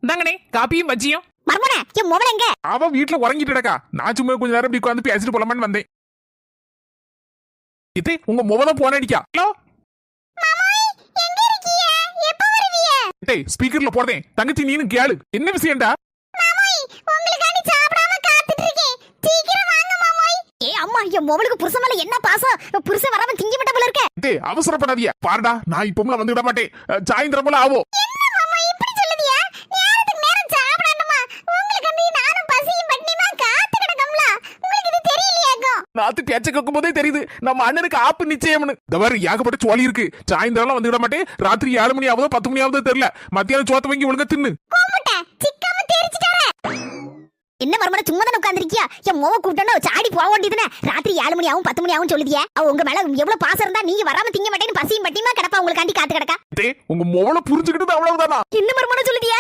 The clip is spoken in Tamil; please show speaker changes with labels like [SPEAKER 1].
[SPEAKER 1] இந்தாங்கண்ணே காப்பியும் பஜ்ஜியும்.
[SPEAKER 2] மர்மனே என் மொபைல் எங்க?
[SPEAKER 1] அவ வீட்டுல உறங்கிட்டுடக்கா. நான் சும்மா கொஞ்ச நேரம் இப்படி உட்காந்து பேசிட்டு போலாமான்னு வந்தேன். இது உங்க மொபைல போன் அடிக்கா. ஹலோ
[SPEAKER 2] எங்க இருக்கீங்க? எப்ப வருவீங்க?
[SPEAKER 1] டேய் ஸ்பீக்கர்ல போடுறேன். தங்கச்சி நீனு கேளு. என்ன விஷயம்டா?
[SPEAKER 2] மாமாய் உங்களுக்காண்டி சாப்பிடாம காத்துட்டு இருக்கேன். சீக்கிரம் வாங்க மாமாய். அம்மா என் மொபைலுக்கு புருஷன் மேல என்ன பாசம். புருஷன் வராம திங்கி விட்ட போல இருக்க.
[SPEAKER 1] டேய் அவசரப்படாதீங்க. பாருடா நான் இப்போம்ல வந்துட மாட்டேன். சாயந்தரம் போல ஆவோ.
[SPEAKER 2] என்ன மாமா இப்படி சொல்லுதியா? நேரத்துக்கு நேரம் சாப்பிடணுமா? உங்களுக்காண்டி நானும் பசியும் பட்டினியுமா காத்து கிடக்கம்ல. உங்களுக்கு இது தெரியலையாக்கும்?
[SPEAKER 1] நாத்து பேச்ச கேட்கும் போதே தெரியுது நம்ம அண்ணனுக்கு ஆப்பு நிச்சயம்னு. இந்த மாதிரி ஏகப்பட்ட சோழி இருக்கு. சாயந்தரம் வந்துட மாட்டேன். ராத்திரி 7 மணி ஆகுதோ 10 மணி ஆகுதோ தெரியல. மத்தியானம் சோத்த வாங்கி ஒழுங்கா தின்னு.
[SPEAKER 2] கோமுட்டை சிக்காம தெரிச்சிட்டாரே. என்ன மர்மன சும்மா தான உட்கார்ந்திருக்கியா? என் மோவ கூட்டணும் சாடி போக வேண்டியதுனே. ராத்திரி 7 மணி ஆகும் 10 மணி ஆகும் சொல்லுதியா? அவ உங்க மேல எவ்வளவு பாசம் இருந்தா நீங்க வராம திங்க மாட்டேன்னு பசியும் பட்டியுமா கிடப்பா உங்களுக்காண்டி காத்து கிடக்கா.
[SPEAKER 1] டேய் உங்க மொபைல புரிஞ்சுக்கிட்டது அவ்வளவுதானா?
[SPEAKER 2] என்ன மர்மன சொல்லுதியா?